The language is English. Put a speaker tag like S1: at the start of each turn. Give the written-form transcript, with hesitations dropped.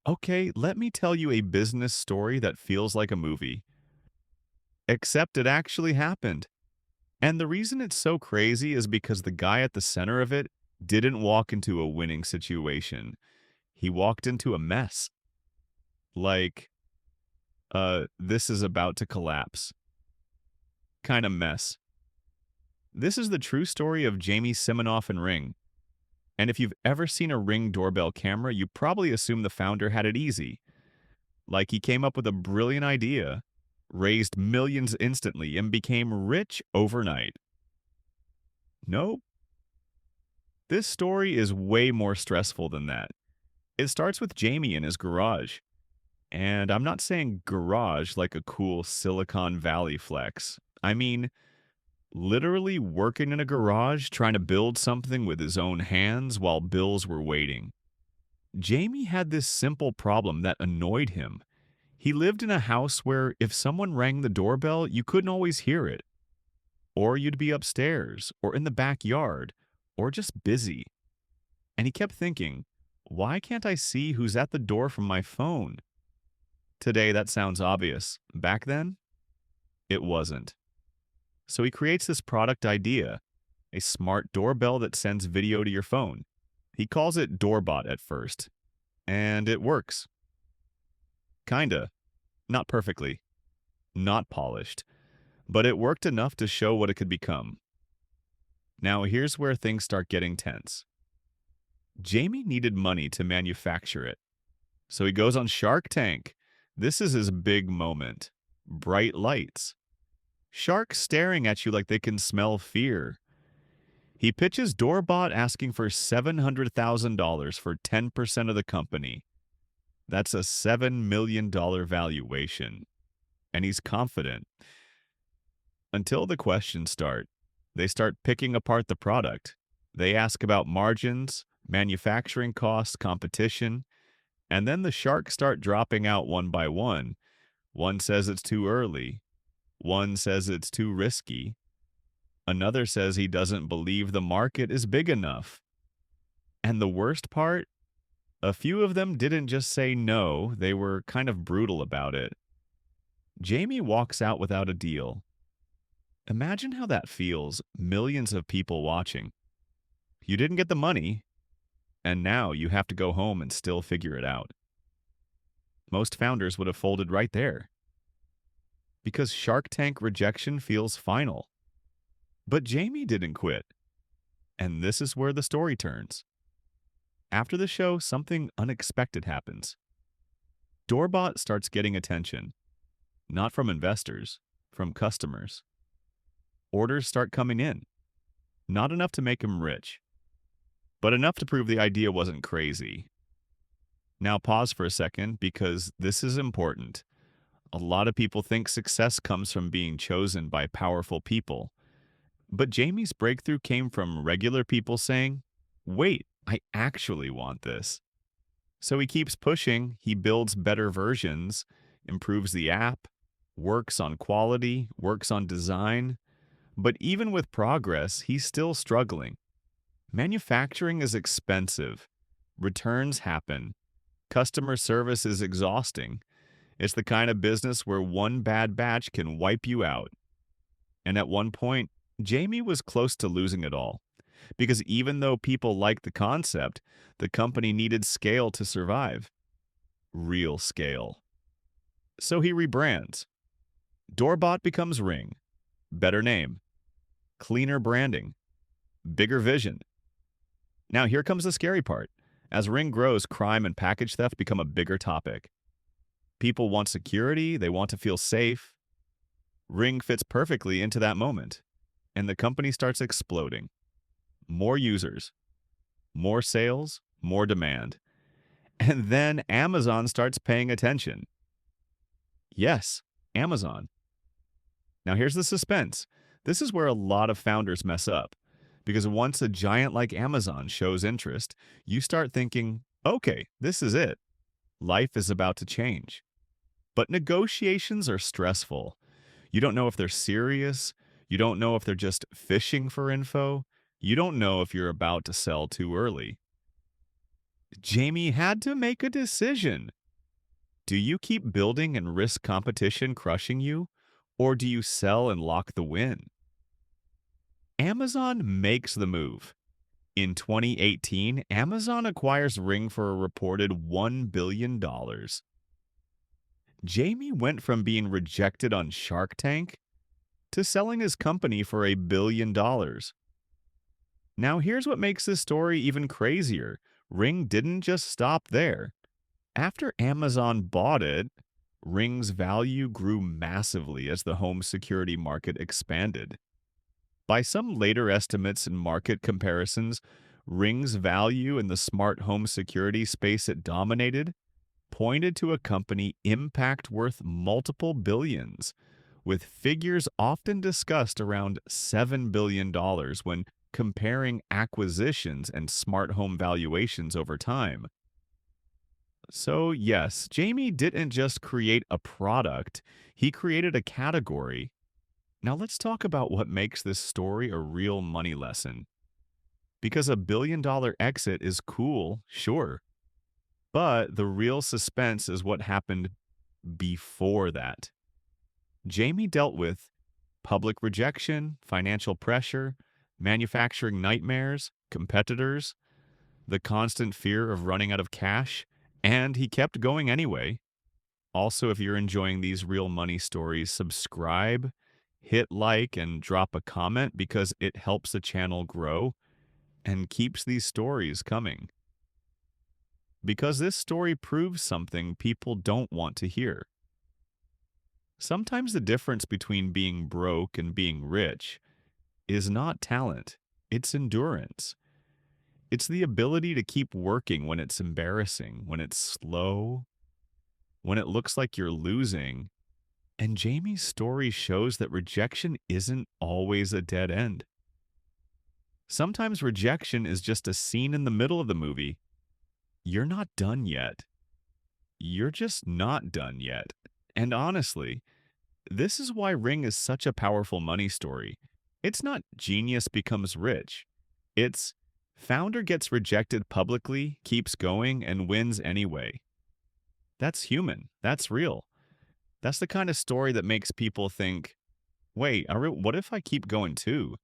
S1: Okay, let me tell you a business story that feels like a movie. Except it actually happened. And the reason it's so crazy is because the guy at the center of it didn't walk into a winning situation. He walked into a mess. Like, this is about to collapse. Kind of mess. This is the true story of Jamie Siminoff and Ring. And if you've ever seen a Ring doorbell camera, you probably assume the founder had it easy. Like he came up with a brilliant idea, raised millions instantly, and became rich overnight. Nope. This story is way more stressful than that. It starts with Jamie in his garage. And I'm not saying garage like a cool Silicon Valley flex. I mean, literally working in a garage trying to build something with his own hands while bills were waiting. Jamie had this simple problem that annoyed him. He lived in a house where if someone rang the doorbell, you couldn't always hear it. Or you'd be upstairs, or in the backyard, or just busy. And he kept thinking, why can't I see who's at the door from my phone? Today, that sounds obvious. Back then, it wasn't. So he creates this product idea, a smart doorbell that sends video to your phone. He calls it Doorbot at first, and it works. Kinda. Not perfectly. Not polished. But it worked enough to show what it could become. Now, here's where things start getting tense. Jamie needed money to manufacture it. So he goes on Shark Tank. This is his big moment. Bright lights. Sharks staring at you like they can smell fear. He pitches Doorbot asking for $700,000 for 10% of the company. That's a $7 million valuation. And he's confident. Until the questions start. They start picking apart the product. They ask about margins, manufacturing costs, competition, and then the sharks start dropping out one by one. One says it's too early. One says it's too risky. Another says he doesn't believe the market is big enough. And the worst part? A few of them didn't just say no, they were kind of brutal about it. Jamie walks out without a deal. Imagine how that feels, millions of people watching. You didn't get the money, and now you have to go home and still figure it out. Most founders would have folded right there. Because Shark Tank rejection feels final. But Jamie didn't quit. And this is where the story turns. After the show, something unexpected happens. Doorbot starts getting attention. Not from investors, from customers. Orders start coming in. Not enough to make him rich, but enough to prove the idea wasn't crazy. Now pause for a second because this is important. A lot of people think success comes from being chosen by powerful people. But Jamie's breakthrough came from regular people saying, wait, I actually want this. So he keeps pushing, he builds better versions, improves the app, works on quality, works on design. But even with progress, he's still struggling. Manufacturing is expensive. Returns happen. Customer service is exhausting. It's the kind of business where one bad batch can wipe you out. And at one point, Jamie was close to losing it all. Because even though people liked the concept, the company needed scale to survive. Real scale. So he rebrands. Doorbot becomes Ring. Better name. Cleaner branding. Bigger vision. Now here comes the scary part. As Ring grows, crime and package theft become a bigger topic. People want security, they want to feel safe. Ring fits perfectly into that moment, and the company starts exploding. More users, more sales, more demand. And then Amazon starts paying attention. Yes, Amazon. Now here's the suspense. This is where a lot of founders mess up. Because once a giant like Amazon shows interest, you start thinking, okay, this is it. Life is about to change. But negotiations are stressful. You don't know if they're serious. You don't know if they're just fishing for info. You don't know if you're about to sell too early. Jamie had to make a decision. Do you keep building and risk competition crushing you, or do you sell and lock the win? Amazon makes the move. In 2018, Amazon acquires Ring for a reported $1 billion. Jamie went from being rejected on Shark Tank to selling his company for $1 billion. Now, here's what makes this story even crazier. Ring didn't just stop there. After Amazon bought it, Ring's value grew massively as the home security market expanded. By some later estimates and market comparisons, Ring's value in the smart home security space it dominated pointed to a company impact worth multiple billions, with figures often discussed around $7 billion when comparing acquisitions and smart home valuations over time. So, yes, Jamie didn't just create a product, he created a category. Now, let's talk about what makes this story a real money lesson. Because a $1 billion exit is cool, sure, but the real suspense is what happened before that. Jamie dealt with public rejection, financial pressure, manufacturing nightmares, competitors, the constant fear of running out of cash, and he kept going anyway. Also, if you're enjoying these real money stories, subscribe, hit like, and drop a comment because it helps the channel grow and keeps these stories coming. Because this story proves something people don't want to hear. Sometimes the difference between being broke and being rich is not talent, it's endurance. It's the ability to keep working when it's embarrassing, when it's slow, when it looks like you're losing. And Jamie's story shows that rejection isn't always a dead end. Sometimes rejection is just a scene in the middle of the movie. You're not done yet. You're just not done yet. And honestly, this is why Ring is such a powerful money story. It's not genius becomes rich. It's founder gets rejected publicly, keeps going, and wins anyway. That's human. That's real. That's the kind of story that makes people think, wait, what if I keep going too?